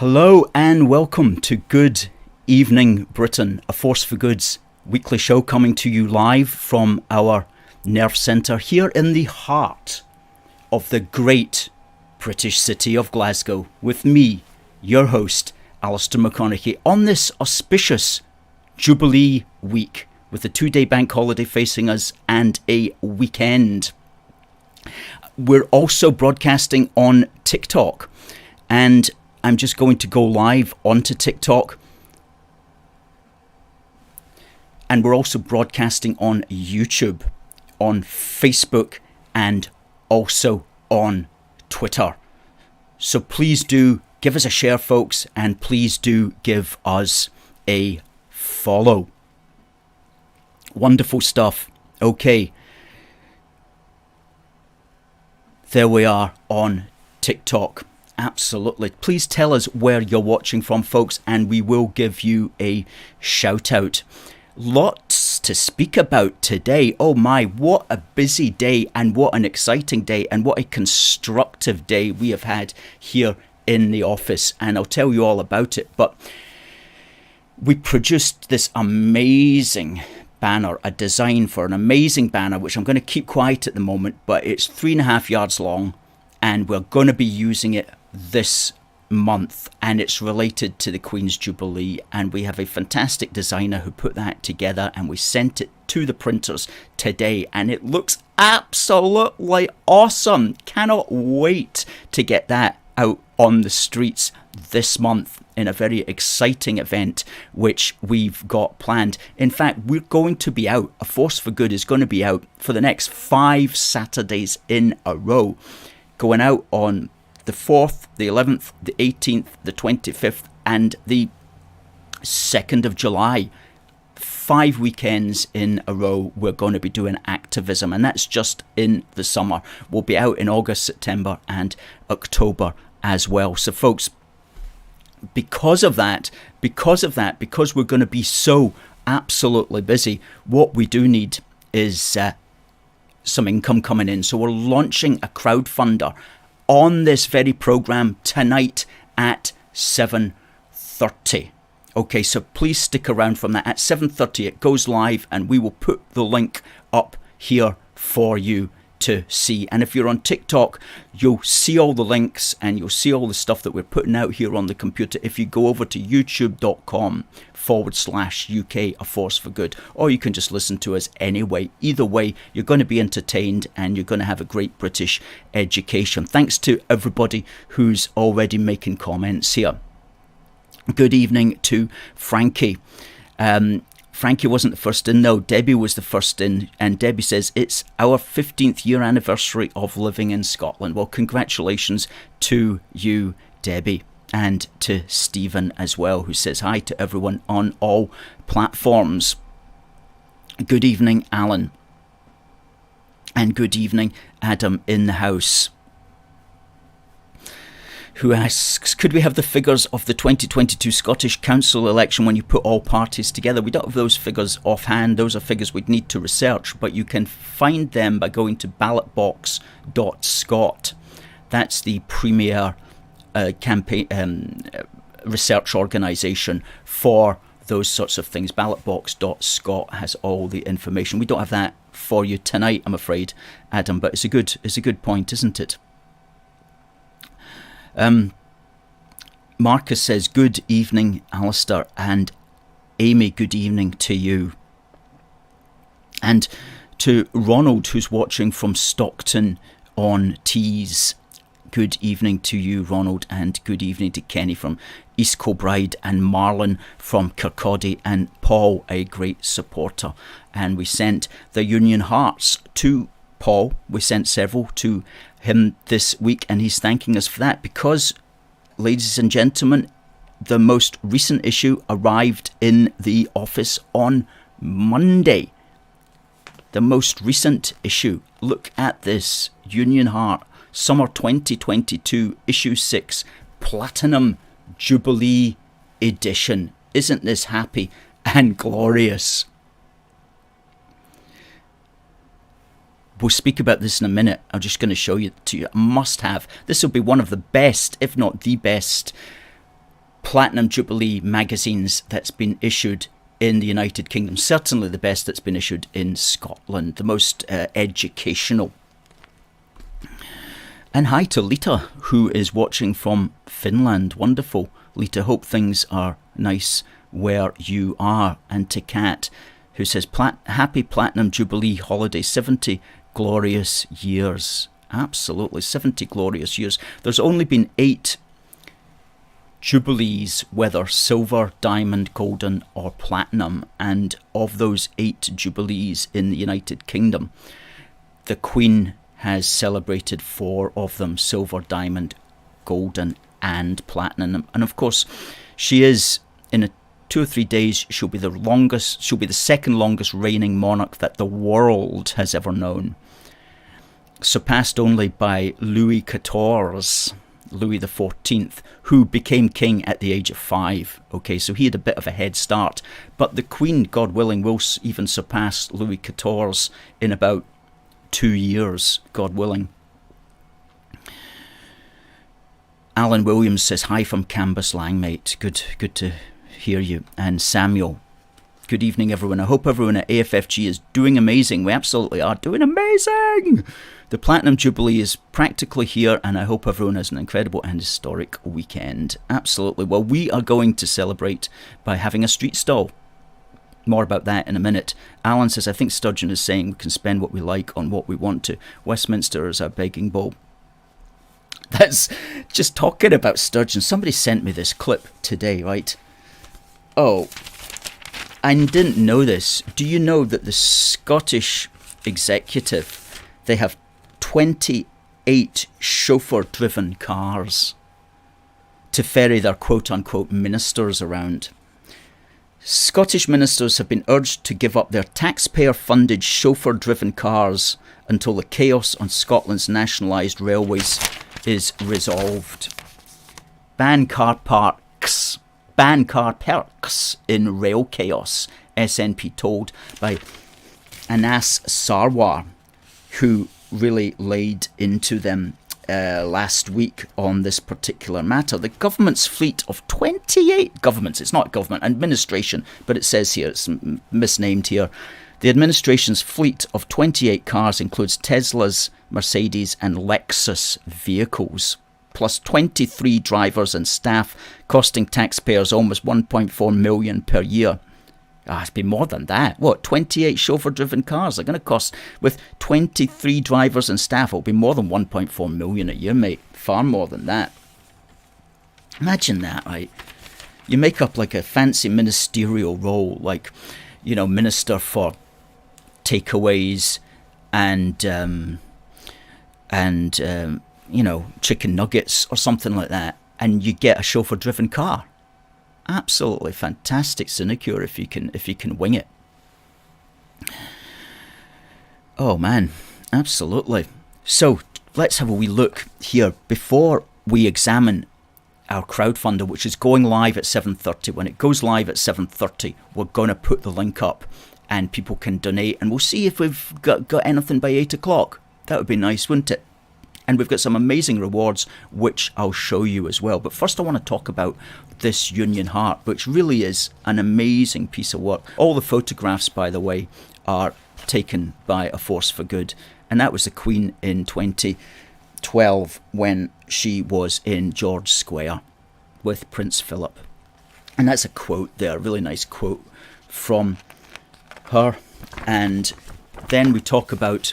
Hello and welcome to Good Evening Britain, a Force for Good's weekly show coming to you live from our Nerve Centre here in the heart of the great British city of Glasgow with me, your host, Alistair McConnachie, on this auspicious Jubilee week with a 2-day bank holiday facing us and a weekend. We're also broadcasting on TikTok, and I'm just going to go live onto TikTok. And we're also broadcasting on YouTube, on Facebook, and also on Twitter. So please do give us a share, folks, and please do give us a follow. Wonderful stuff. Okay. There we are on TikTok. Absolutely. Please tell us where you're watching from, folks, and we will give you a shout out. Lots to speak about today. Oh my, what a busy day, and what an exciting day, and what a constructive day we have had here in the office, and I'll tell you all about it. But we produced this amazing banner, a design for an amazing banner, which I'm going to keep quiet at the moment, but it's 3.5 yards long, and we're going to be using it this month, and it's related to the Queen's Jubilee, and we have a fantastic designer who put that together, and we sent it to the printers today, and it looks absolutely awesome. Cannot wait to get that out on the streets this month in a very exciting event which we've got planned. In fact, we're going to be out, A Force for Good is going to be out for the next 5 Saturdays in a row, going out on the 4th, the 11th, the 18th, the 25th, and the 2nd of July. 5 weekends in a row we're going to be doing activism, and that's just in the summer. We'll be out in August, September, and October as well. So folks, because we're going to be so absolutely busy, what we do need is some income coming in. So we're launching a crowdfunder on this very program tonight at 7:30. Okay, so please stick around from that. At 7:30 it goes live, and we will put the link up here for you to see. And if you're on TikTok, you'll see all the links and you'll see all the stuff that we're putting out here on the computer if you go over to youtube.com/UK A Force for Good, or you can just listen to us anyway. Either way, you're going to be entertained and you're going to have a great British education. Thanks to everybody who's already making comments here. Good evening to Frankie. Frankie wasn't the first in though. Debbie was the first in, and Debbie says it's our 15th year anniversary of living in Scotland. Well, congratulations to you, Debbie, and to Stephen as well, who says hi to everyone on all platforms. Good evening, Alan, and good evening, Adam in the house, who asks, could we have the figures of the 2022 Scottish Council election when you put all parties together? We don't have those figures offhand. Those are figures we'd need to research, but you can find them by going to ballotbox.scot. That's the premier campaign research organisation for those sorts of things. Ballotbox.scot has all the information. We don't have that for you tonight, I'm afraid, Adam, but it's a good point, isn't it? Marcus says, good evening, Alistair, and Amy, good evening to you. And to Ronald, who's watching from Stockton on Tees, good evening to you, Ronald, and good evening to Kenny from East Kilbride, and Marlon from Kirkcaldy, and Paul, a great supporter. And we sent the Union Hearts to Paul. We sent several to him this week, and he's thanking us for that because, ladies and gentlemen, the most recent issue arrived in the office on Monday. The most recent issue. Look at this. Union Heart Summer 2022 issue 6 Platinum Jubilee edition. Isn't this happy and glorious? We'll speak about this in a minute. I'm just going to show you to you. Must have. This will be one of the best, if not the best, Platinum Jubilee magazines that's been issued in the United Kingdom. Certainly the best that's been issued in Scotland. The most educational. And hi to Lita, who is watching from Finland. Wonderful. Lita, hope things are nice where you are. And to Kat, who says, happy Platinum Jubilee holiday, 70 glorious years. Absolutely, 70 glorious years. There's only been 8 Jubilees, whether silver, diamond, golden or platinum. And of those 8 Jubilees in the United Kingdom, the Queen has celebrated 4 of them, silver, diamond, golden and platinum. And of course, she is, in 2 or 3 days, she'll be the second longest reigning monarch that the world has ever known. Surpassed only by Louis XIV, Louis XIV, who became king at the age of 5. Okay, so he had a bit of a head start. But the Queen, God willing, will even surpass Louis XIV in about 2 years, God willing. Alan Williams says, hi from Cambuslang, mate. Good to hear you. And Samuel, good evening, everyone. I hope everyone at AFFG is doing amazing. We absolutely are doing amazing. The Platinum Jubilee is practically here, and I hope everyone has an incredible and historic weekend. Absolutely. Well, we are going to celebrate by having a street stall. More about that in a minute. Alan says, I think Sturgeon is saying we can spend what we like on what we want to. Westminster is our begging bowl. That's just talking about Sturgeon. Somebody sent me this clip today, right? Oh, I didn't know this. Do you know that the Scottish executive, they have 28 chauffeur-driven cars to ferry their quote-unquote ministers around? Scottish ministers have been urged to give up their taxpayer-funded chauffeur-driven cars until the chaos on Scotland's nationalised railways is resolved. Ban car parks in rail chaos, SNP told by Anas Sarwar, who really laid into them last week on this particular matter. The government's fleet of 28 governments, it's not government, administration, but it says here, it's misnamed here. The administration's fleet of 28 cars includes Teslas, Mercedes and Lexus vehicles, plus 23 drivers and staff, costing taxpayers almost 1.4 million per year. It's been more than that. What, 28 chauffeur-driven cars are going to cost, with 23 drivers and staff, it'll be more than 1.4 million a year, mate. Far more than that. Imagine that, right? You make up like a fancy ministerial role, like, you know, minister for takeaways and you know, chicken nuggets or something like that, and you get a chauffeur-driven car. Absolutely fantastic sinecure if you can wing it. Oh man, absolutely. So let's have a wee look here before we examine our crowdfunder, which is going live at 7:30. When it goes live at 7:30, we're going to put the link up and people can donate, and we'll see if we've got anything by 8 o'clock. That would be nice, wouldn't it? And we've got some amazing rewards, which I'll show you as well. But first I want to talk about this Union Heart, which really is an amazing piece of work. All the photographs, by the way, are taken by A Force for Good. And that was the Queen in 2012 when she was in George Square with Prince Philip. And that's a quote there, a really nice quote from her. And then we talk about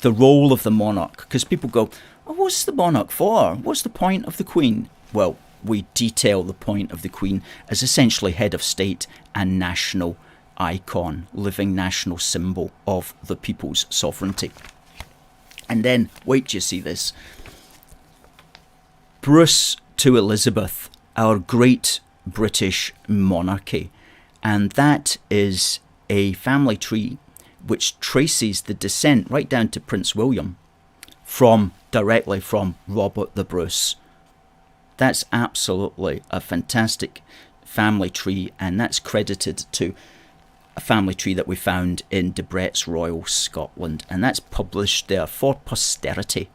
the role of the monarch, because people go, oh, what's the monarch for? What's the point of the Queen? Well, we detail the point of the Queen as essentially head of state and national icon, living national symbol of the people's sovereignty. And then, wait till you see this. Bruce to Elizabeth, our great British monarchy. And that is a family tree which traces the descent right down to Prince William directly from Robert the Bruce. That's absolutely a fantastic family tree, and that's credited to a family tree that we found in Debrett's Royal Scotland, and that's published there for posterity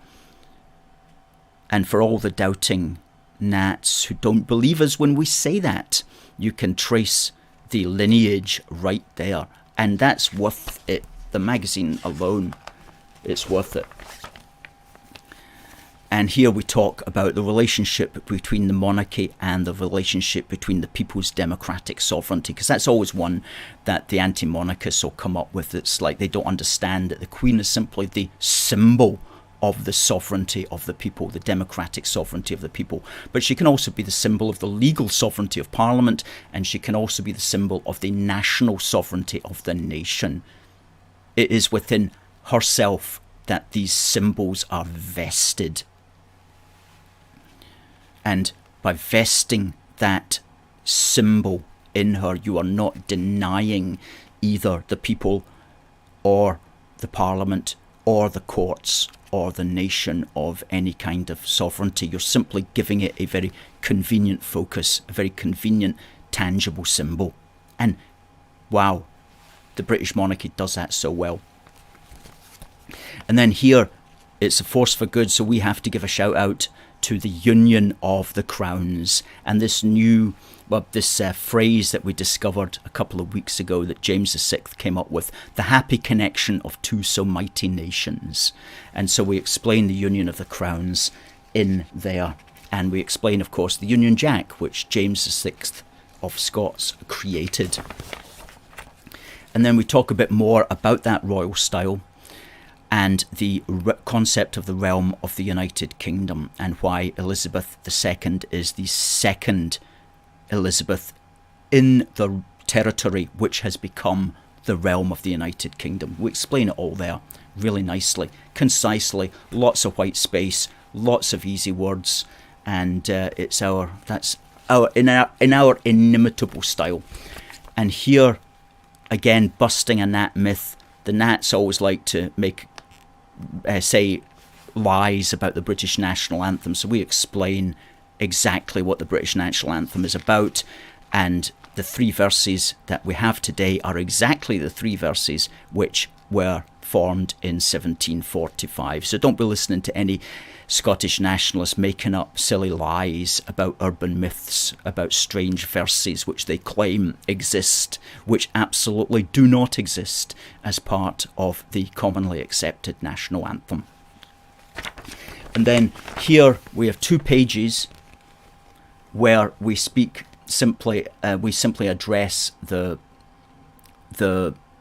and for all the doubting Nats who don't believe us when we say that. You can trace the lineage right there, and that's worth it. The magazine alone, it's worth it. And here we talk about the relationship between the monarchy and the relationship between the people's democratic sovereignty, because that's always one that the anti-monarchists will come up with. It's like they don't understand that the Queen is simply the symbol of the sovereignty of the people, the democratic sovereignty of the people. But she can also be the symbol of the legal sovereignty of Parliament, and she can also be the symbol of the national sovereignty of the nation. It is within herself that these symbols are vested. And by vesting that symbol in her, you are not denying either the people or the Parliament or the courts or the nation of any kind of sovereignty. You're simply giving it a very convenient focus, a very convenient, tangible symbol. And wow, the British monarchy does that so well. And then here, it's a force for good, so we have to give a shout out to the Union of the Crowns, and this new, this phrase that we discovered a couple of weeks ago that James VI came up with, the happy connection of two so mighty nations. And so we explain the Union of the Crowns in there, and we explain, of course, the Union Jack, which James VI of Scots created. And then we talk a bit more about that royal style and the concept of the realm of the United Kingdom, and why Elizabeth II is the second Elizabeth in the territory which has become the realm of the United Kingdom. We explain it all there really nicely, concisely, lots of white space, lots of easy words, and that's our in our inimitable style. And here, again, busting a Nat myth. The Nats always like to say lies about the British National Anthem, so we explain exactly what the British National Anthem is about, and the three verses that we have today are exactly the three verses which were formed in 1745. So don't be listening to any Scottish nationalists making up silly lies about urban myths, about strange verses which they claim exist, which absolutely do not exist as part of the commonly accepted national anthem. And then here we have 2 pages where we speak simply, we simply address the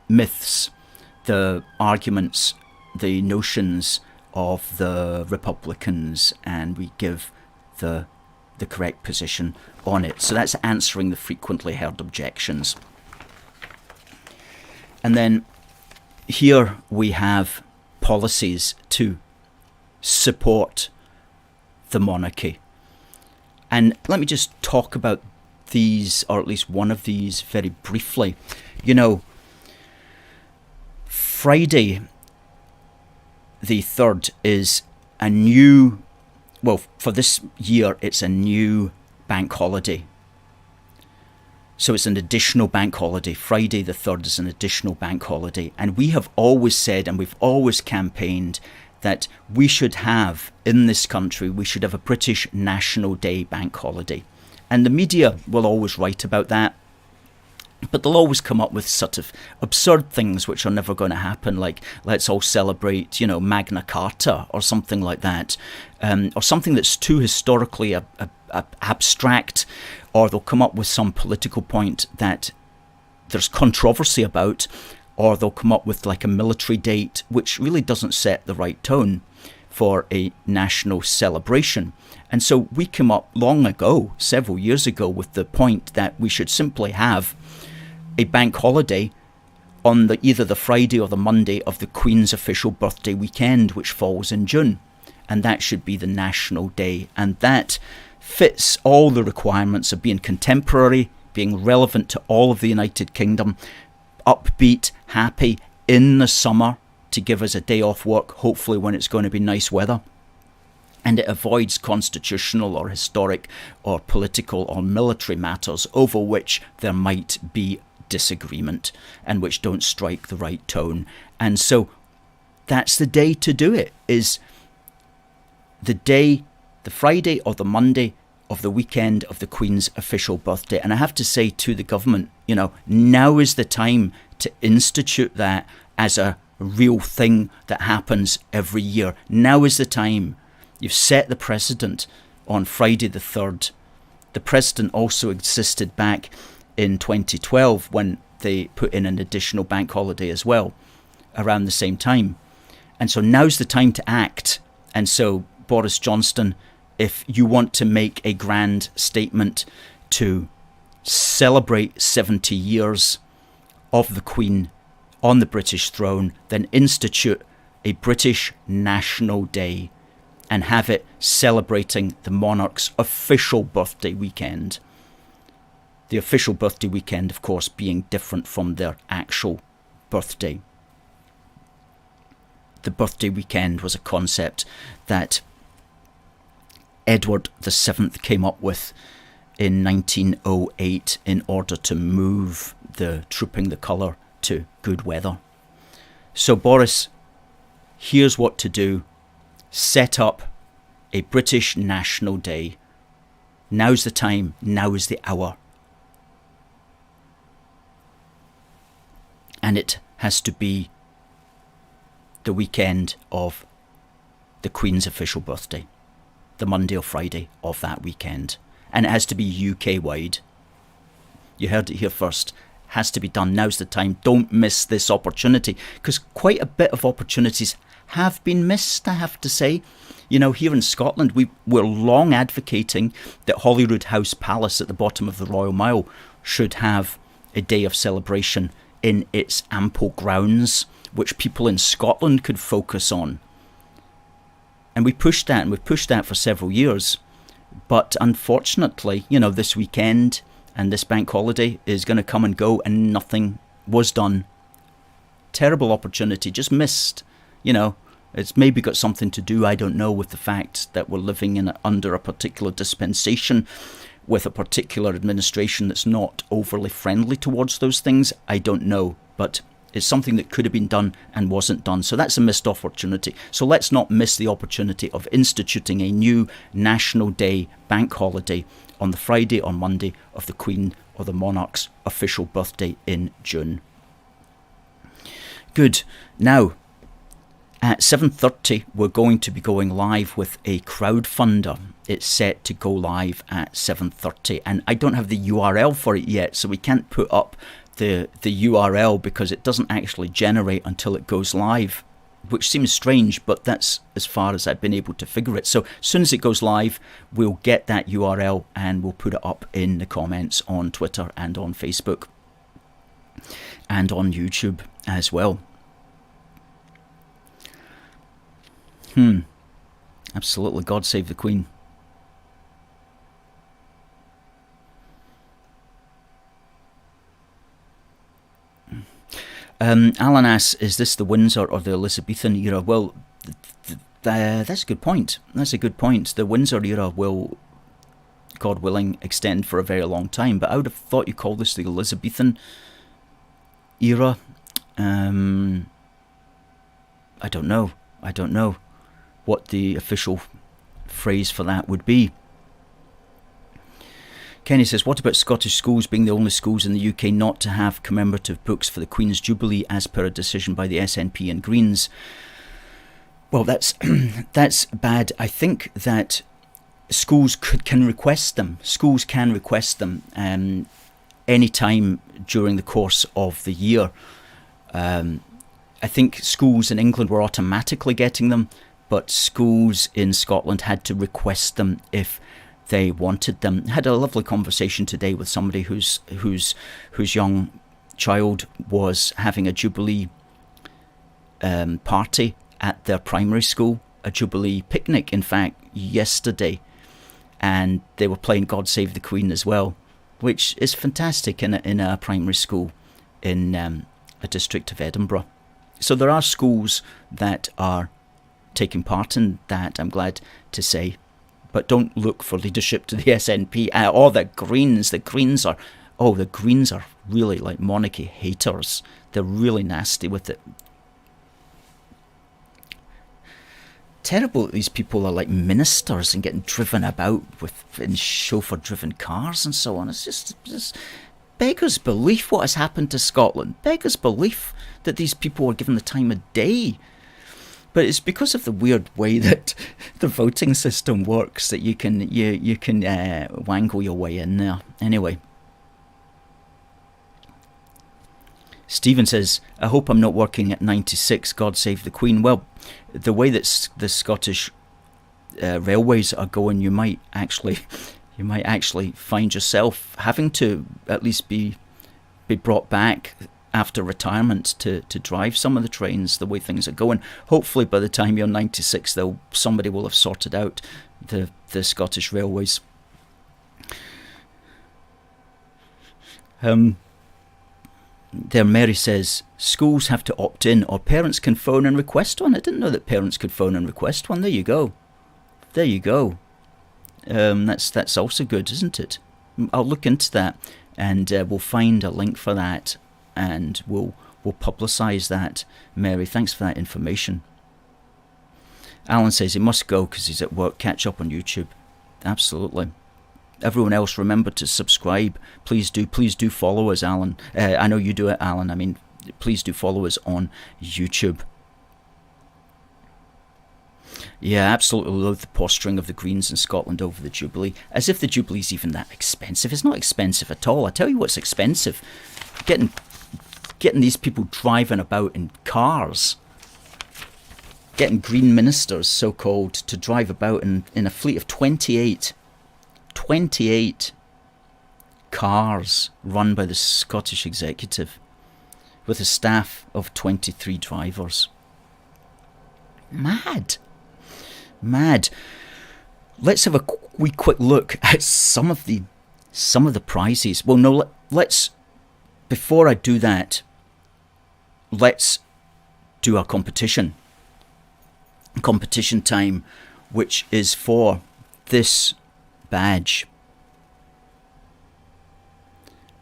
myths, the arguments, the notions of the Republicans, and we give the correct position on it. So that's answering the frequently heard objections. And then here we have policies to support the monarchy. And let me just talk about these, or at least one of these, very briefly. You know, Friday the 3rd is a new, well, for this year, it's a new bank holiday. So it's an additional bank holiday. Friday the 3rd is an additional bank holiday. And we have always said, and we've always campaigned, that we should have, in this country, we should have a British National Day bank holiday. And the media will always write about that. But they'll always come up with sort of absurd things which are never going to happen, like let's all celebrate, you know, Magna Carta or something like that, or something that's too historically abstract, or they'll come up with some political point that there's controversy about, or they'll come up with like a military date which really doesn't set the right tone for a national celebration. And so we came up long ago, several years ago, with the point that we should simply have a bank holiday on either the Friday or the Monday of the Queen's official birthday weekend, which falls in June. And that should be the National Day. And that fits all the requirements of being contemporary, being relevant to all of the United Kingdom, upbeat, happy in the summer to give us a day off work, hopefully when it's going to be nice weather. And it avoids constitutional or historic or political or military matters over which there might be disagreement and which don't strike the right tone. And so that's the day to do it, is the day, the Friday or the Monday of the weekend of the Queen's official birthday. And I have to say to the government, now is the time to institute that as a real thing that happens every year. Now is the time. You've set the precedent on Friday the 3rd. The precedent also existed back in 2012 when they put in an additional bank holiday as well, around the same time. And so now's the time to act. And so, Boris Johnson, if you want to make a grand statement to celebrate 70 years of the Queen on the British throne, then institute a British National Day and have it celebrating the monarch's official birthday weekend. The official birthday weekend, of course, being different from their actual birthday. The birthday weekend was a concept that Edward VII came up with in 1908 in order to move the Trooping the Colour to good weather. So Boris, here's what to do. Set up a British National Day. Now's the time, now is the hour. And it has to be the weekend of the Queen's official birthday. The Monday or Friday of that weekend. And it has to be UK-wide. You heard it here first. Has to be done. Now's the time. Don't miss this opportunity. Because quite a bit of opportunities have been missed, I have to say. Here in Scotland, we were long advocating that Holyrood House Palace at the bottom of the Royal Mile should have a day of celebration in its ample grounds, which people in Scotland could focus on. And we pushed that, and we've pushed that for several years. But unfortunately, this weekend and this bank holiday is going to come and go, and nothing was done. Terrible opportunity, just missed. It's maybe got something to do, I don't know, with the fact that we're living under a particular dispensation with a particular administration that's not overly friendly towards those things. I don't know, but it's something that could have been done and wasn't done. So that's a missed opportunity. So let's not miss the opportunity of instituting a new National Day bank holiday on the Friday or Monday of the Queen or the monarch's official birthday in June. Good. Now, at 7:30, we're going to be going live with a crowdfunder. It's set to go live at 7:30, and I don't have the URL for it yet, so we can't put up the URL because it doesn't actually generate until it goes live, which seems strange, but that's as far as I've been able to figure it. So as soon as it goes live, we'll get that URL and we'll put it up in the comments on Twitter and on Facebook and on YouTube as well. Absolutely. God save the Queen. Alan asks, is this the Windsor or the Elizabethan era? Well, that's a good point. That's a good point. The Windsor era will, God willing, extend for a very long time, but I would have thought you called this the Elizabethan era. I don't know what the official phrase for that would be. Kenny says, what about Scottish schools being the only schools in the UK not to have commemorative books for the Queen's Jubilee as per a decision by the SNP and Greens? Well, that's bad. I think that schools can request them. Schools can request them any time during the course of the year. I think schools in England were automatically getting them, but schools in Scotland had to request them if they wanted them. I had a lovely conversation today with somebody whose young child was having a Jubilee party at their primary school, a Jubilee picnic, in fact, yesterday, and they were playing God Save the Queen as well, which is fantastic in a primary school in a district of Edinburgh. So there are schools that are taking part in that, I'm glad to say. But don't look for leadership to the SNP or the Greens. The Greens are really like monarchy haters. They're really nasty with it. terrible that these people are like ministers and getting driven about in chauffeur-driven cars and so on. It's just beggars belief what has happened to Scotland. Beggars belief that these people are given the time of day. But it's because of the weird way that the voting system works that you can wangle your way in there. Anyway. Stephen says, I hope I'm not working at 96, God save the Queen. Well, the way that the Scottish railways are going, you might actually find yourself having to at least be brought back after retirement to drive some of the trains the way things are going. Hopefully by the time you're 96, somebody will have sorted out the Scottish railways. There, Mary says, schools have to opt in or parents can phone and request one. I didn't know that parents could phone and request one. There you go. There you go. That's also good, isn't it? I'll look into that and we'll find a link for that and we'll publicise that. Mary, thanks for that information. Alan says he must go because he's at work. Catch up on YouTube. Absolutely. Everyone else, remember to subscribe. Please do follow us, Alan. I know you do it, Alan. I mean, please do follow us on YouTube. Yeah, absolutely love the posturing of the Greens in Scotland over the Jubilee. As if the Jubilee's even that expensive. It's not expensive at all. I tell you what's expensive. Getting these people driving about in cars. Getting Green ministers, so-called, to drive about in a fleet of 28 cars run by the Scottish Executive with a staff of 23 drivers. Mad. Let's have a wee quick look at some of the prizes. Well, no, let's before I do that, let's do our competition time, which is for this badge.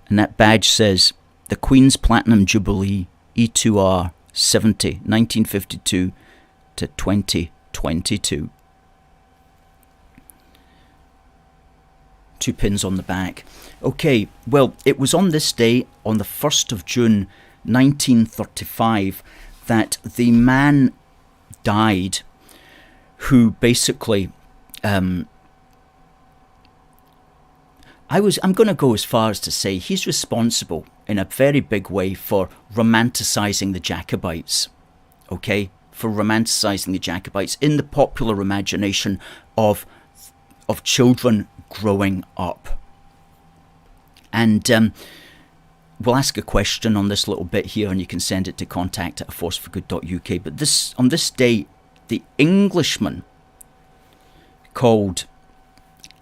And that badge says the Queen's Platinum Jubilee E2R 70 1952 to 2022. 2 pins on the back. Okay, well, it was on this day, on the 1st of June 1935, that the man died who basically I'm going to go as far as to say he's responsible in a very big way for romanticising the Jacobites, okay? For romanticising the Jacobites in the popular imagination of children growing up. And we'll ask a question on this little bit here and you can send it to contact@aforceforgood.uk. But on this day, the Englishman called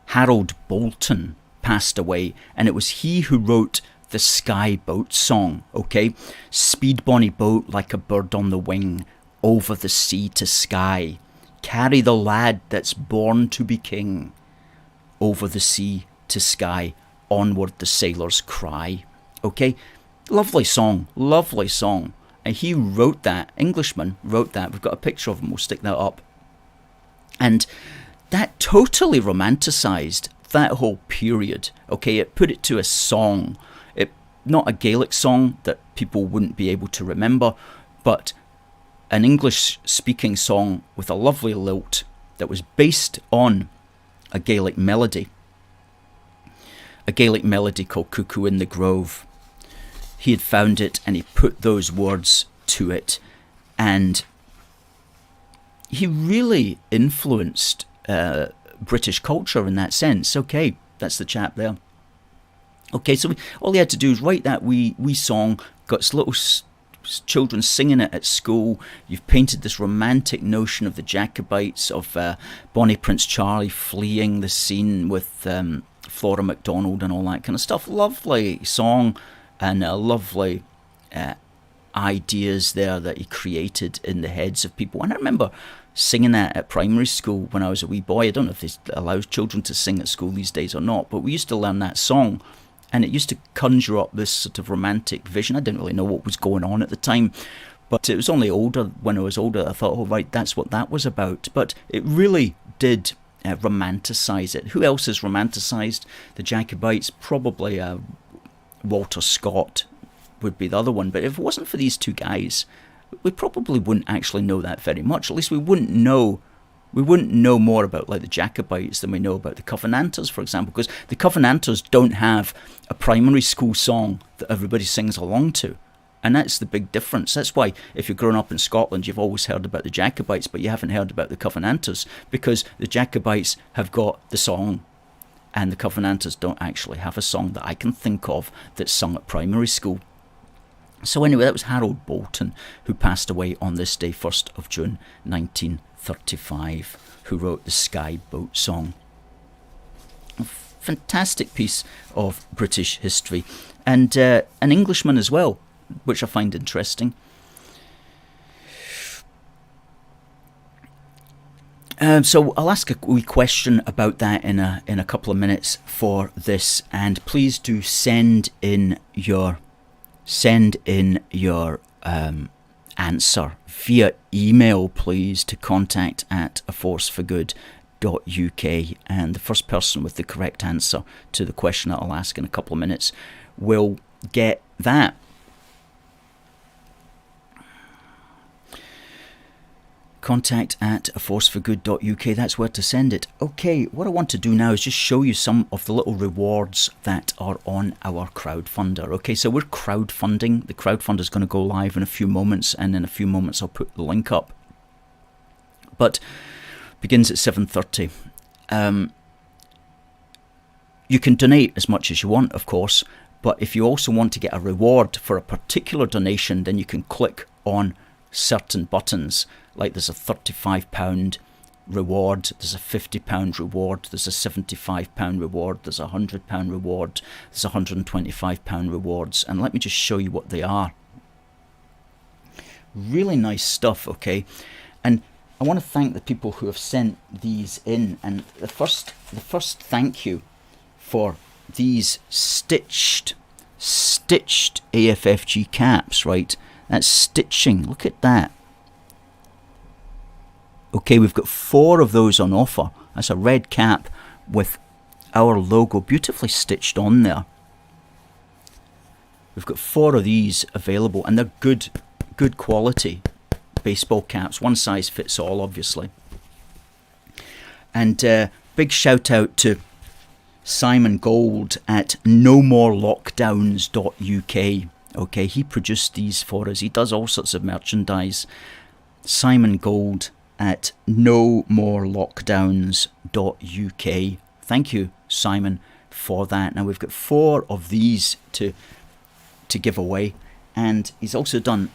Harold Boulton passed away, and it was he who wrote the Skye boat song, okay? Speed bonny boat like a bird on the wing, over the sea to Skye. Carry the lad that's born to be king, over the sea to Skye, onward the sailors cry. Okay? Lovely song. And he wrote that, Englishman wrote that. We've got a picture of him, we'll stick that up. And that totally romanticised that whole period. Okay, it put it to a song. Not a Gaelic song that people wouldn't be able to remember, but an English-speaking song with a lovely lilt that was based on a Gaelic melody. A Gaelic melody called Cuckoo in the Grove. He had found it and he put those words to it, and he really influenced British culture in that sense. Okay, that's the chap there. Okay, so all he had to do is write that wee song, got little children singing it at school. You've painted this romantic notion of the Jacobites, of Bonnie Prince Charlie fleeing the scene with Flora MacDonald and all that kind of stuff. Lovely song and lovely ideas there that he created in the heads of people. And I remember singing that at primary school when I was a wee boy. I don't know if they allow children to sing at school these days or not, but we used to learn that song, and it used to conjure up this sort of romantic vision. I didn't really know what was going on at the time, But it was only when I was older, I thought, oh right, that's what that was about. But it really did romanticise it. Who else has romanticised the Jacobites? Probably Walter Scott would be the other one. But if it wasn't for these two guys, we probably wouldn't actually know that very much. At least we wouldn't know more about like the Jacobites than we know about the Covenanters, for example, because the Covenanters don't have a primary school song that everybody sings along to. And that's the big difference. That's why if you've grown up in Scotland, you've always heard about the Jacobites, but you haven't heard about the Covenanters, because the Jacobites have got the song and the Covenanters don't actually have a song that I can think of that's sung at primary school. So anyway, that was Harold Boulton, who passed away on this day, 1st of June 1935, who wrote the Skye Boat Song. A fantastic piece of British history, and an Englishman as well, which I find interesting. So I'll ask a wee question about that in a couple of minutes for this, and please do send in your answer via email, please, to contact@aforceforgood.uk, and the first person with the correct answer to the question that I'll ask in a couple of minutes will get that. Contact@aforceforgood.uk, that's where to send it. Okay, what I want to do now is just show you some of the little rewards that are on our crowdfunder. Okay, so we're crowdfunding. The crowdfunder is going to go live in a few moments, and in a few moments I'll put the link up. But begins at 7:30. You can donate as much as you want, of course, but if you also want to get a reward for a particular donation, then you can click on certain buttons. Like there's a £35 reward, there's a £50 reward, there's a £75 reward, there's a £100 reward, there's a £125 rewards, and let me just show you what they are. Really nice stuff, okay? And I want to thank the people who have sent these in, and the first thank you for these stitched AFFG caps, right? That's stitching, look at that. Okay, we've got 4 of those on offer. That's a red cap with our logo beautifully stitched on there. We've got 4 of these available, and they're good quality baseball caps. One size fits all, obviously. And big shout out to Simon Gold at nomorlockdowns.uk. Okay, he produced these for us. He does all sorts of merchandise. Simon Gold at nomorlockdowns.uk. Thank you, Simon, for that. Now we've got 4 of these to give away, and he's also done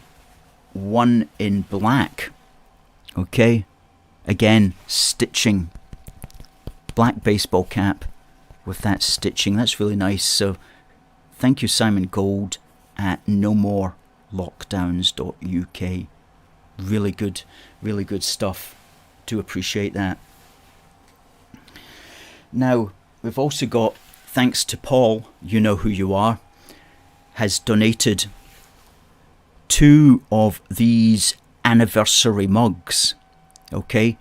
one in black. Okay, again, stitching, black baseball cap with that stitching. That's really nice. So thank you, Simon Gold at nomorlockdowns.uk. Really good stuff. Do appreciate that. Now we've also got, thanks to Paul, you know who you are, has donated 2 of these anniversary mugs. Okay,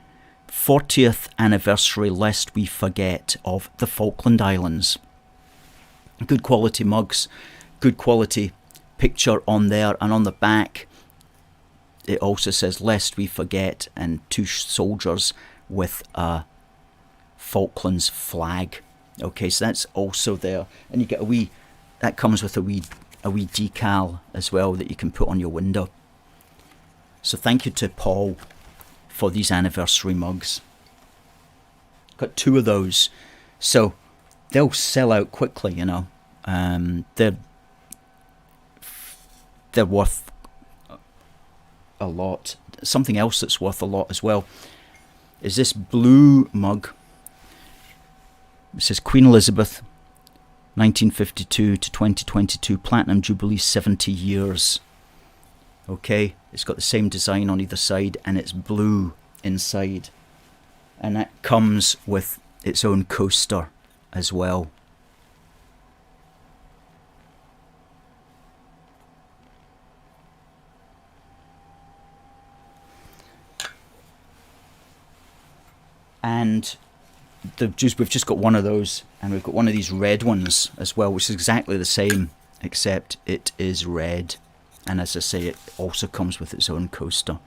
40th anniversary lest we forget of the Falkland Islands. Good quality mugs, good quality picture on there, and on the back it also says lest we forget, and 2 soldiers with a Falklands flag. Okay, so that's also there, and you get that comes with a wee decal as well that you can put on your window. So thank you to Paul for these anniversary mugs. Got 2 of those, so they'll sell out quickly, you know. They're worth a lot. Something else that's worth a lot as well is this blue mug. It says Queen Elizabeth 1952 to 2022 Platinum Jubilee 70 years. Okay, it's got the same design on either side, and it's blue inside, and that comes with its own coaster as well. And we've just got one of those, and we've got one of these red ones as well, which is exactly the same, except it is red. And as I say, it also comes with its own coaster.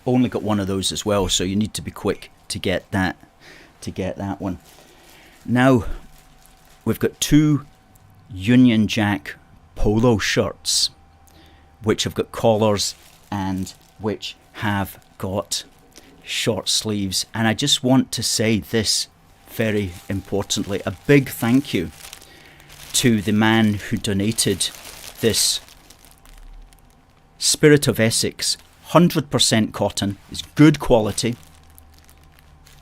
Only got one of those as well, so you need to be quick to get that one. Now we've got 2 Union Jack polo shirts, which have got collars and which have got short sleeves. And I just want to say this very importantly, a big thank you to the man who donated this Spirit of Essex 100% cotton. It's good quality,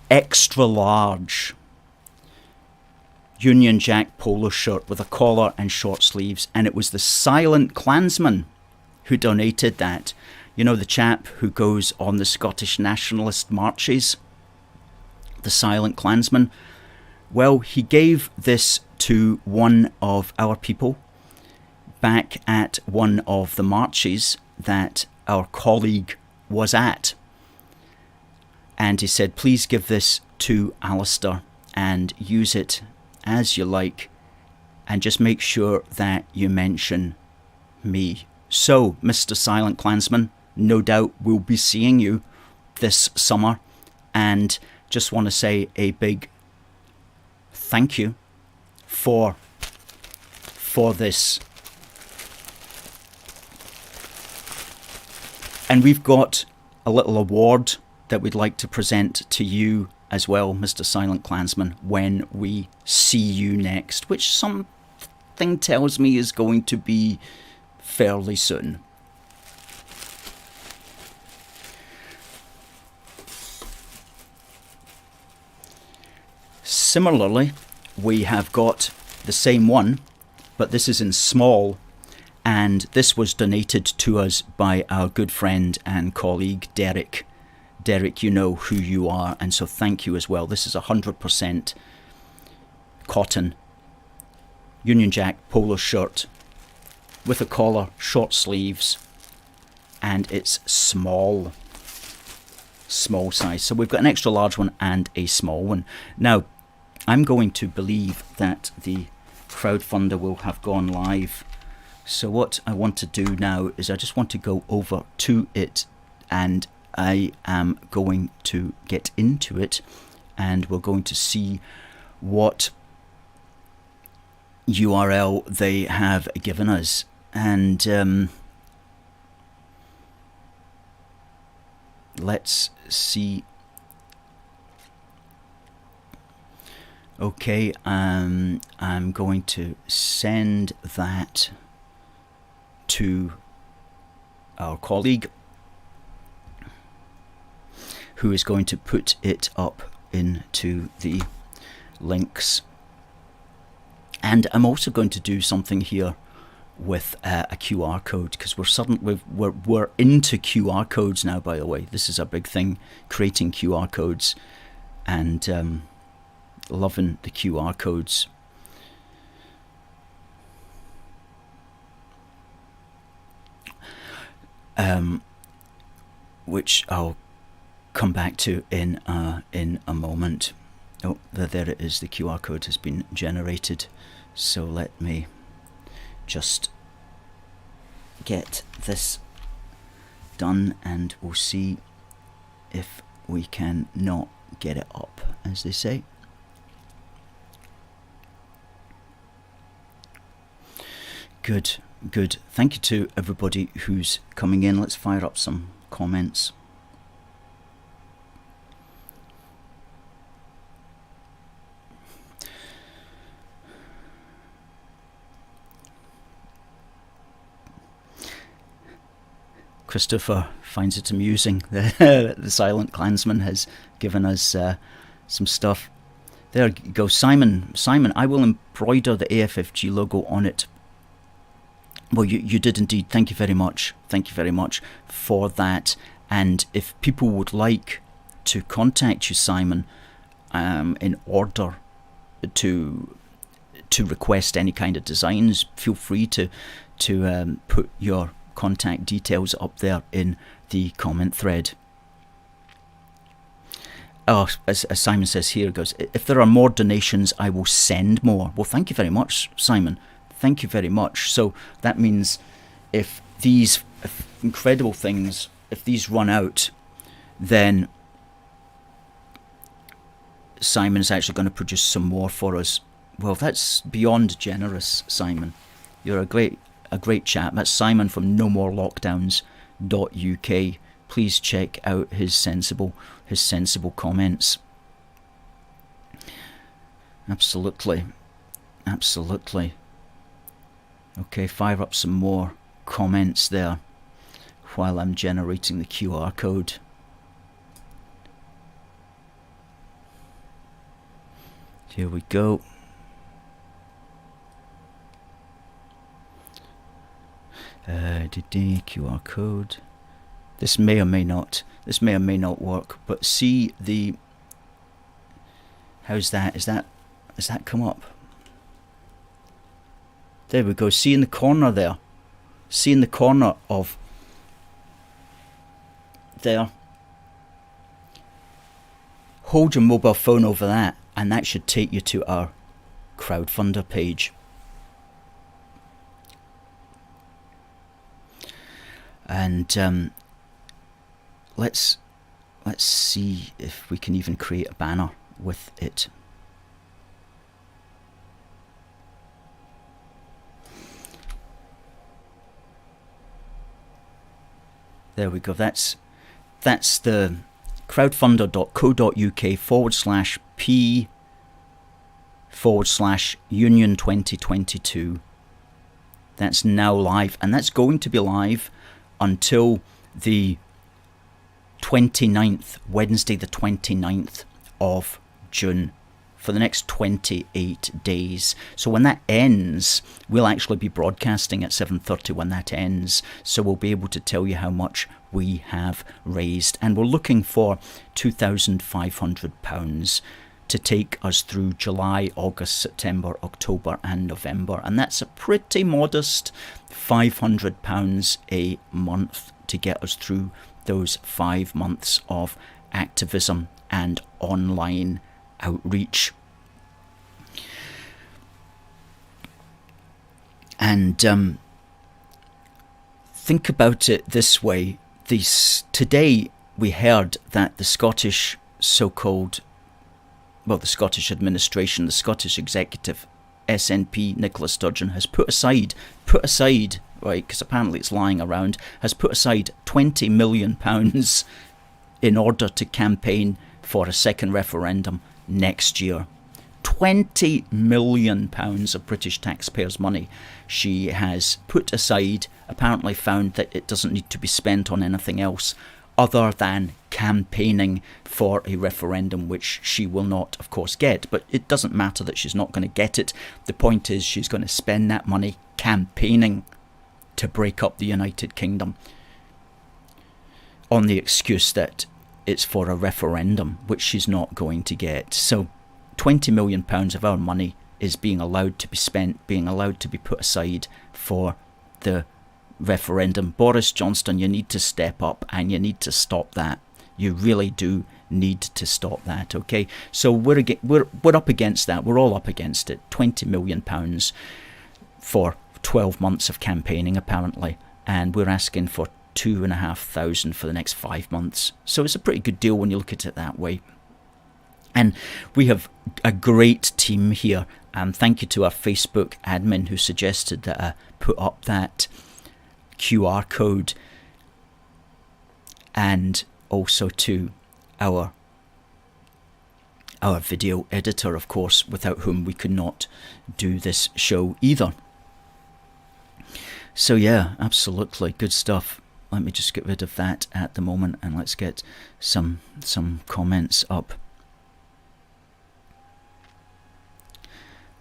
extra large Union Jack polo shirt with a collar and short sleeves. And it was the Silent Klansman who donated that. You know, the chap who goes on the Scottish nationalist marches, the Silent Klansman. Well, he gave this to one of our people back at one of the marches that our colleague was at. And he said, please give this to Alistair and use it as you like, and just make sure that you mention me. So, Mr. Silent Klansman, no doubt we'll be seeing you this summer, and just want to say a big thank you for this. And we've got a little award that we'd like to present to you as well, Mr. Silent Klansman, when we see you next, which something tells me is going to be fairly soon. Similarly, we have got the same one, but this is in small, and this was donated to us by our good friend and colleague Derek. Derek, you know who you are, and so thank you as well. This is 100% cotton Union Jack polo shirt with a collar, short sleeves, and it's small size. So we've got an extra large one and a small one. Now, I'm going to believe that the crowdfunder will have gone live. So what I want to do now is I just want to go over to it, and I am going to get into it, and we're going to see what URL they have given us. And let's see. Okay, I'm going to send that to our colleague, who is going to put it up into the links. And I'm also going to do something here with a QR code, because we're into QR codes now, by the way. This is a big thing, creating QR codes, and loving the QR codes. Which I'll come back to in a moment. Oh, there it is. The QR code has been generated. So let me just get this done, and we'll see if we can not get it up, as they say. Good. Thank you to everybody who's coming in. Let's fire up some comments. Christopher finds it amusing that the Silent Klansman has given us some stuff. There you go, Simon, I will embroider the AFFG logo on it. Well, you did indeed. Thank you very much. Thank you very much for that. And if people would like to contact you, Simon, in order to request any kind of designs, feel free to put your contact details up there in the comment thread. Oh, as Simon says here, goes, if there are more donations, I will send more. Well, thank you very much, Simon. Thank you very much. So that means if these incredible things, if these run out, then Simon is actually going to produce some more for us. Well, that's beyond generous, Simon. You're a great chap. That's Simon from nomorlockdowns.uk. Please check out his sensible comments. Absolutely. Okay, fire up some more comments there while I'm generating the QR code. Here we go. QR code. This may or may not work, but see the, how's that? Has that come up? There we go. See in the corner there. See in the corner of there. Hold your mobile phone over that, and that should take you to our crowdfunder page. And let's see if we can even create a banner with it. There we go. That's the crowdfunder.co.uk/p/union 2022. That's now live, and that's going to be live until the 29th, Wednesday the 29th of June, for the next 28 days. So when that ends, we'll actually be broadcasting at 7:30 when that ends, so we'll be able to tell you how much we have raised. And we're looking for £2,500 to take us through July, August, September, October and November. And that's a pretty modest £500 a month to get us through those 5 months of activism and online outreach. And think about it this way. Today we heard that the Scottish the Scottish administration, the Scottish executive, SNP, Nicola Sturgeon, has put aside, right, because apparently it's lying around, has put aside £20 million in order to campaign for a second referendum next year. £20 million of British taxpayers' money she has put aside, apparently found that it doesn't need to be spent on anything else other than campaigning for a referendum, which she will not, of course, get. But it doesn't matter that she's not going to get it. The point is she's going to spend that money campaigning to break up the United Kingdom on the excuse that it's for a referendum, which she's not going to get. So £20 million of our money is being allowed to be spent, being allowed to be put aside for the referendum. Boris Johnson, you need to step up and you need to stop that. You really do need to stop that, okay? So we're up against that. We're all up against it. £20 million for 12 months of campaigning, apparently, and we're asking for £2,500 for the next 5 months. So it's a pretty good deal when you look at it that way. And we have a great team here. Thank you to our Facebook admin who suggested that I put up that QR code, and also to our video editor, of course, without whom we could not do this show either. So yeah, absolutely good stuff. Let me just get rid of that at the moment, and let's get some comments up.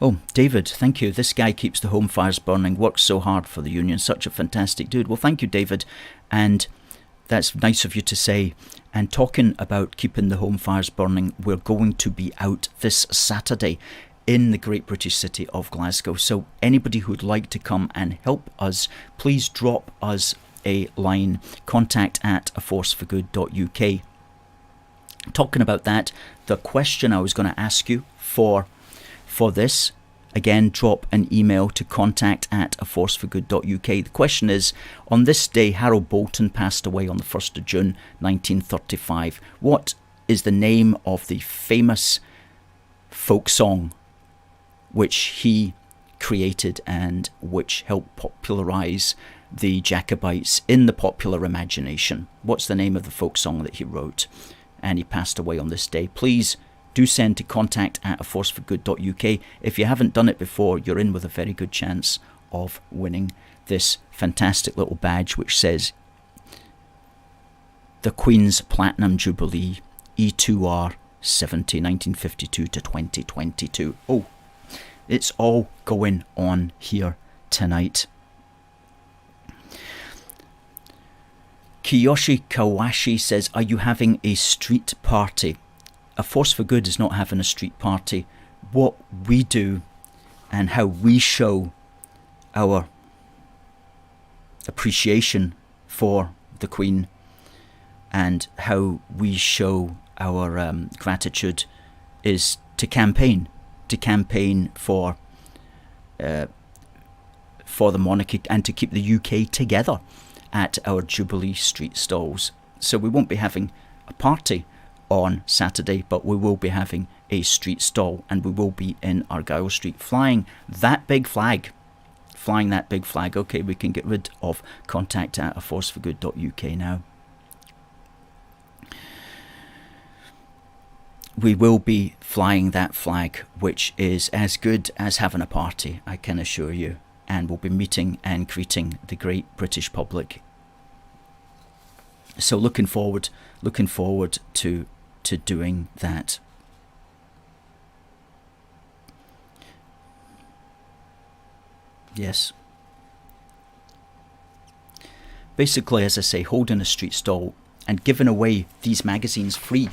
Oh, David, thank you. This guy keeps the home fires burning, works so hard for the union. Such a fantastic dude. Well, thank you, David. And that's nice of you to say. And talking about keeping the home fires burning, we're going to be out this Saturday in the great British city of Glasgow. So anybody who'd like to come and help us, please drop us a line, contact@aforceforgood.uk. Talking about that, the question I was going to ask you for this, again, drop an email to contact@aforceforgood.uk. The question is, on this day, Harold Boulton passed away on the 1st of June 1935. What is the name of the famous folk song which he created and which helped popularise the Jacobites in the popular imagination? What's the name of the folk song that he wrote? And he passed away on this day. Please do send to contact@aforceforgood.uk. If you haven't done it before, you're in with a very good chance of winning this fantastic little badge which says the Queen's Platinum Jubilee E2R 70 1952 to 2022. Oh, it's all going on here tonight. Kiyoshi Kawashi says, are you having a street party? A Force for Good is not having a street party. What we do and how we show our appreciation for the Queen and how we show our gratitude is to campaign for the monarchy and to keep the UK together at our Jubilee street stalls. So we won't be having a party on Saturday, but we will be having a street stall, and we will be in Argyle Street flying that big flag. Okay, we can get rid of contact@aforceforgood.uk now. We will be flying that flag, which is as good as having a party, I can assure you. And we'll be meeting and greeting the great British public. So looking forward to doing that. Yes. Basically, as I say, holding a street stall and giving away these magazines free,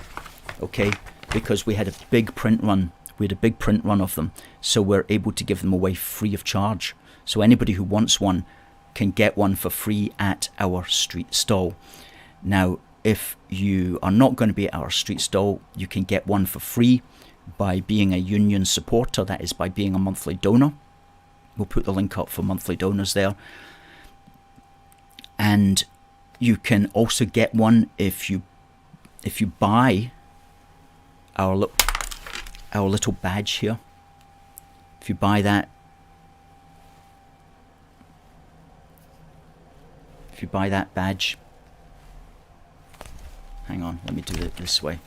okay? Because we had a big print run. We had a big print run of them, so we're able to give them away free of charge. So anybody who wants one can get one for free at our street stall. Now, if you are not going to be at our street stall, you can get one for free by being a union supporter. That is by being a monthly donor. We'll put the link up for monthly donors there. And you can also get one if you buy our little badge here. If you buy that, badge, hang on, let me do it this way.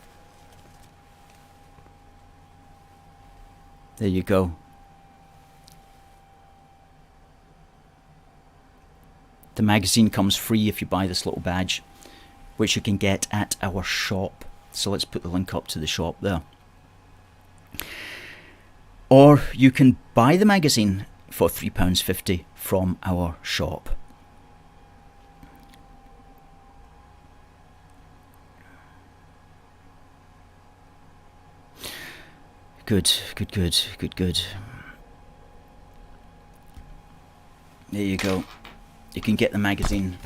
There you go. The magazine comes free if you buy this little badge, which you can get at our shop. So let's put the link up to the shop there. Or you can buy the magazine for £3.50 from our shop. Good. There you go. You can get the magazine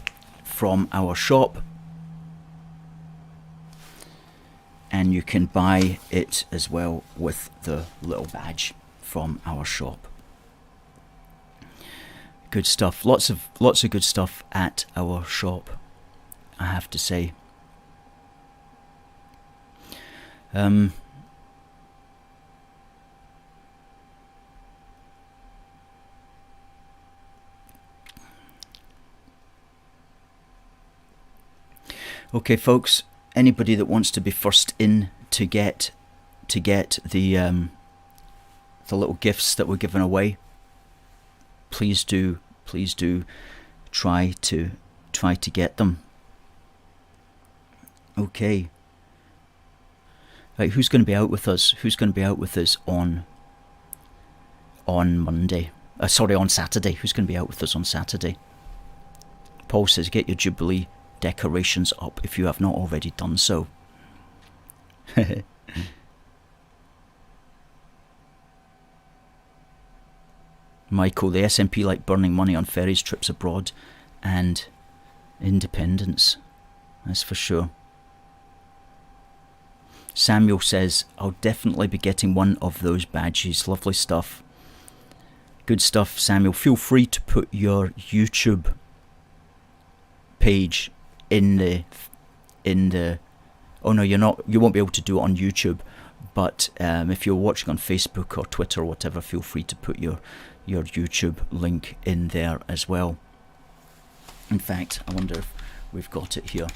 from our shop, and you can buy it as well with the little badge from our shop. Good stuff. Lots of good stuff at our shop, I have to say. Okay, folks. Anybody that wants to be first in to get the little gifts that we're giving away, please do try to get them. Okay. Right, who's going to be out with us? Who's going to be out with us on Monday? On Saturday. Who's going to be out with us on Saturday? Paul says, get your Jubilee decorations up if you have not already done so. Michael, the SNP like burning money on ferries, trips abroad and Independence, that's for sure. Samuel says, I'll definitely be getting one of those badges. Lovely stuff. Good stuff, Samuel. Feel free to put your YouTube page in the oh no, you won't be able to do it on YouTube, but if you're watching on Facebook or Twitter or whatever, feel free to put your YouTube link in there as well. In fact, I wonder if we've got it here.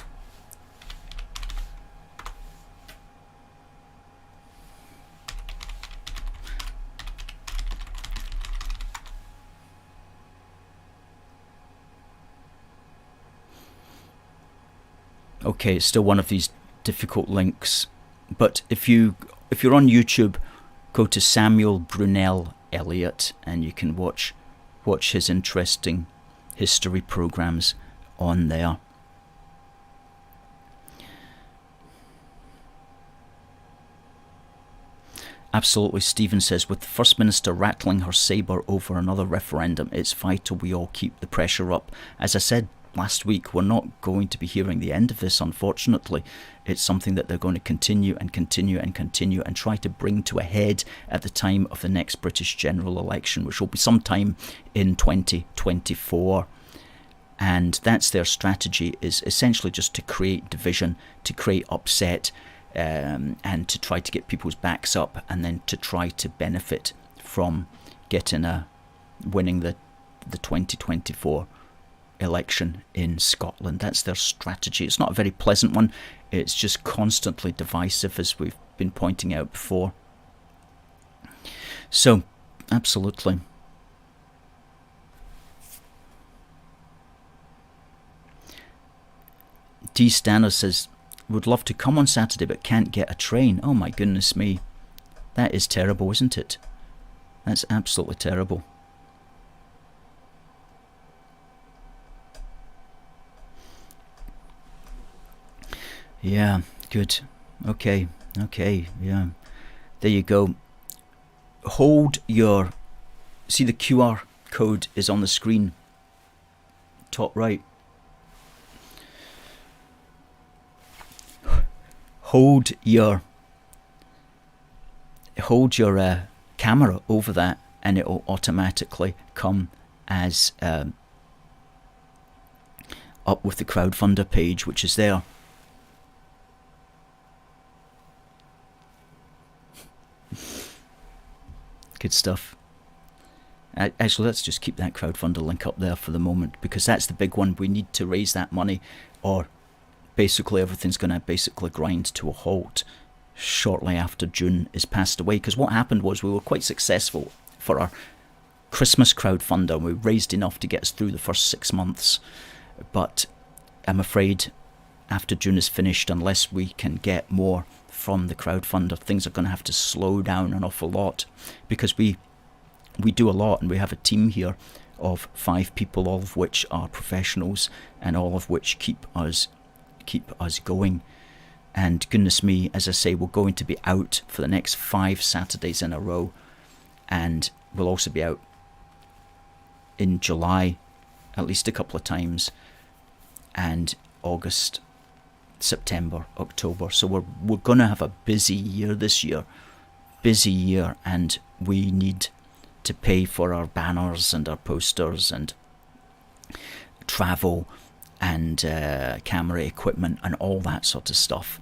Okay, it's still one of these difficult links, but if you're on YouTube, go to Samuel Brunel Elliott and you can watch his interesting history programs on there. Absolutely, Stephen says, with the First Minister rattling her sabre over another referendum, it's vital we all keep the pressure up. As I said last week, we're not going to be hearing the end of this, unfortunately. It's something that they're going to continue and continue and continue and try to bring to a head at the time of the next British general election, which will be sometime in 2024. And that's their strategy, is essentially just to create division, to create upset, and to try to get people's backs up, and then to try to benefit from winning the 2024 election in Scotland. That's their strategy. It's not a very pleasant one. It's just constantly divisive, as we've been pointing out before. So, absolutely. D. Stanner says, would love to come on Saturday but can't get a train. Oh my goodness me. That is terrible, isn't it? That's absolutely terrible. Yeah, good. Okay, yeah. There you go. Hold your... See, the QR code is on the screen. Top right. Hold your camera over that and it will automatically come as up with the crowdfunder page, which is there. Good stuff. Actually, let's just keep that crowdfunder link up there for the moment, because that's the big one. We need to raise that money, or basically everything's going to basically grind to a halt shortly after June is passed away. Because what happened was we were quite successful for our Christmas crowdfunder. We raised enough to get us through the first 6 months, but I'm afraid after June is finished, unless we can get more from the crowdfunder, things are going to have to slow down an awful lot, because we do a lot, and we have a team here of 5 people, all of which are professionals and all of which keep us going. And goodness me, as I say, we're going to be out for the next 5 Saturdays in a row, and we'll also be out in July at least a couple of times, and August, September, October. So we're going to have a busy year this year. Busy year, and we need to pay for our banners and our posters and travel and camera equipment and all that sort of stuff,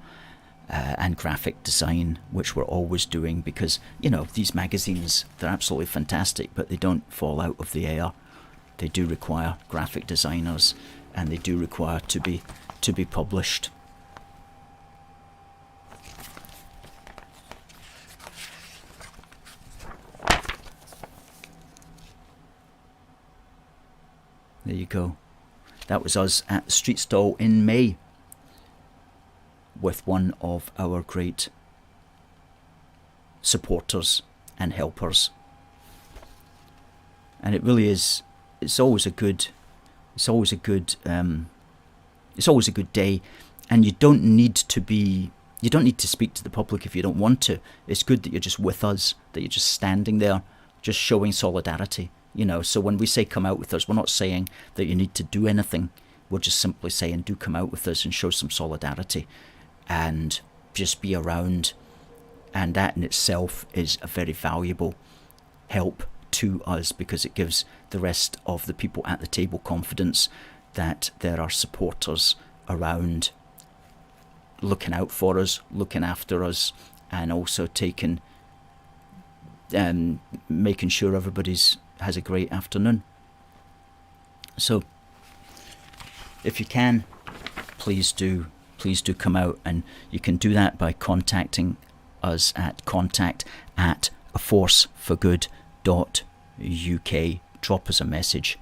and graphic design, which we're always doing, because, you know, these magazines, they're absolutely fantastic, but they don't fall out of the air. They do require graphic designers, and they do require to be published. There you go. That was us at the street stall in May with one of our great supporters and helpers. And it really is, it's always a good day, and you don't need to speak to the public if you don't want to. It's good that you're just with us, that you're just standing there, just showing solidarity. You know, so when we say come out with us, we're not saying that you need to do anything. we're just simply saying, do come out with us and show some solidarity and just be around. And that in itself is a very valuable help to us, because it gives the rest of the people at the table confidence that there are supporters around looking out for us, looking after us, and also making sure everybody's has a great afternoon. So if you can, please do come out, and you can do that by contacting us at contact@aforceforgood.uk. drop us a message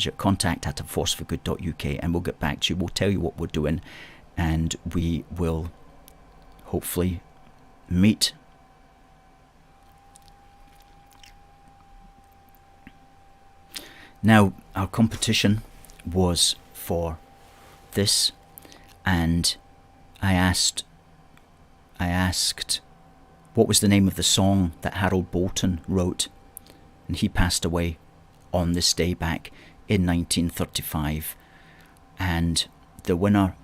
at contact@aforceforgood.uk, and we'll get back to you. We'll tell you what we're doing, and we will hopefully meet. Now, our competition was for this, and I asked what was the name of the song that Harold Boulton wrote, and he passed away on this day back in 1935. And the winner,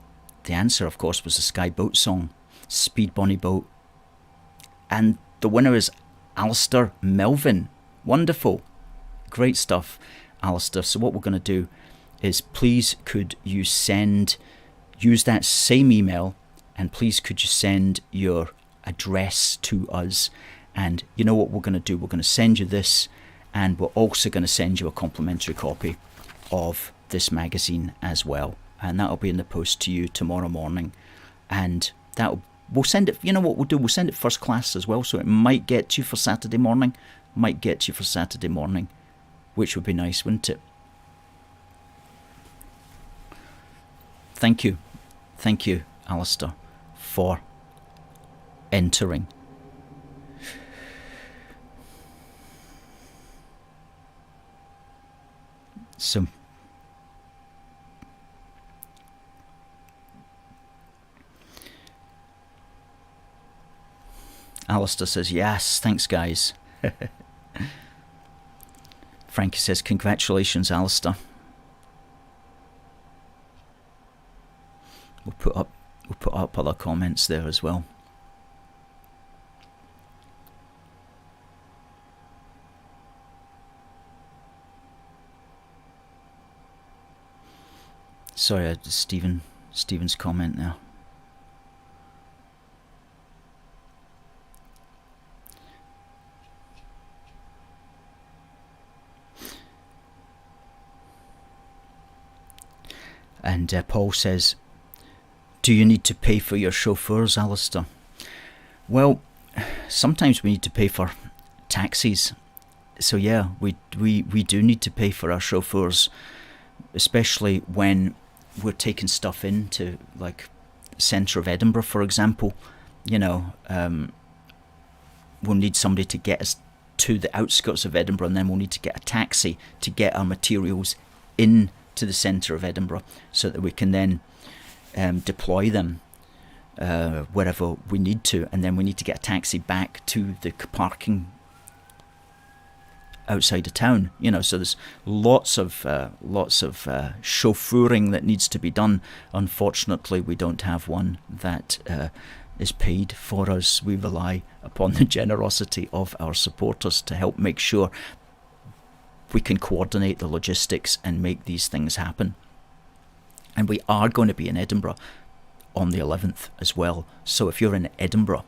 the answer of course, was the Skye boat song, Speed Bonnie Boat, and the winner is Alistair Melvin. Wonderful, great stuff, Alistair. So what we're going to do is, please could you use that same email, and please could you send your address to us. And you know what we're going to do? We're going to send you this, and we're also going to send you a complimentary copy of this magazine as well, and that'll be in the post to you tomorrow morning. And we'll send it, you know what we'll do, we'll send it first class as well, so it might get to you for Saturday morning, which would be nice, wouldn't it? Thank you, Alistair, for entering. So Alistair says, yes, thanks guys. Frankie says, congratulations, Alistair. We'll put up other comments there as well. Sorry, Stephen's comment there. And Paul says, do you need to pay for your chauffeurs, Alistair? Well, sometimes we need to pay for taxis. So yeah, we do need to pay for our chauffeurs, especially when we're taking stuff into, like, centre of Edinburgh, for example. You know, we'll need somebody to get us to the outskirts of Edinburgh, and then we'll need to get a taxi to get our materials in to the centre of Edinburgh, so that we can then deploy them wherever we need to, and then we need to get a taxi back to the parking outside of town. You know, so there's lots of chauffeuring that needs to be done. Unfortunately, we don't have one that is paid for us. We rely upon the generosity of our supporters to help make sure we can coordinate the logistics and make these things happen. And we are going to be in Edinburgh on the 11th as well. So if you're in Edinburgh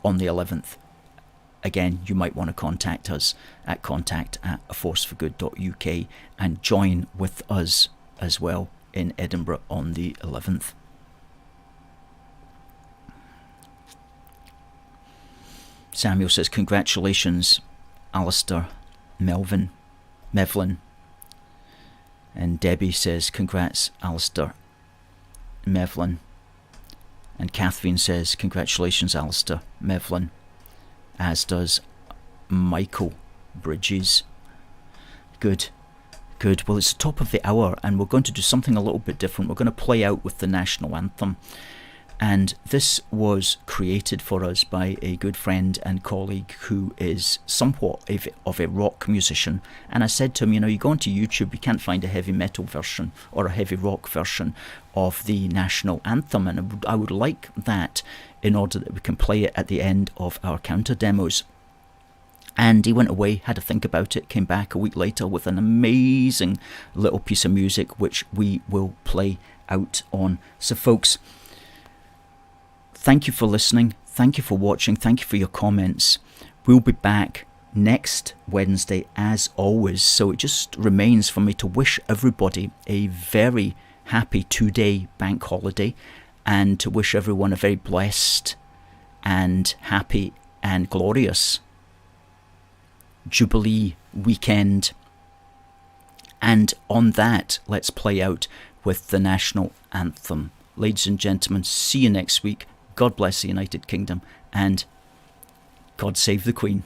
on the 11th, again, you might want to contact us at contact@aforceforgood.uk and join with us as well in Edinburgh on the 11th. Samuel says, congratulations, Alistair Mevlin. And Debbie says, congrats, Alistair Mevlin. And Catherine says, congratulations, Alistair Mevlin. As does Michael Bridges. Good. Well, it's the top of the hour, and we're going to do something a little bit different. We're going to play out with the National Anthem. And this was created for us by a good friend and colleague who is somewhat of a rock musician. And I said to him, you go onto YouTube, you can't find a heavy metal version or a heavy rock version of the National Anthem. And I would like that in order that we can play it at the end of our counter demos. And he went away, had to think about it, came back a week later with an amazing little piece of music, which we will play out on. So folks, thank you for listening, thank you for watching, thank you for your comments. We'll be back next Wednesday as always, so it just remains for me to wish everybody a very happy 2-day bank holiday, and to wish everyone a very blessed and happy and glorious Jubilee weekend. And on that, let's play out with the National Anthem. Ladies and gentlemen, see you next week. God bless the United Kingdom, and God save the Queen.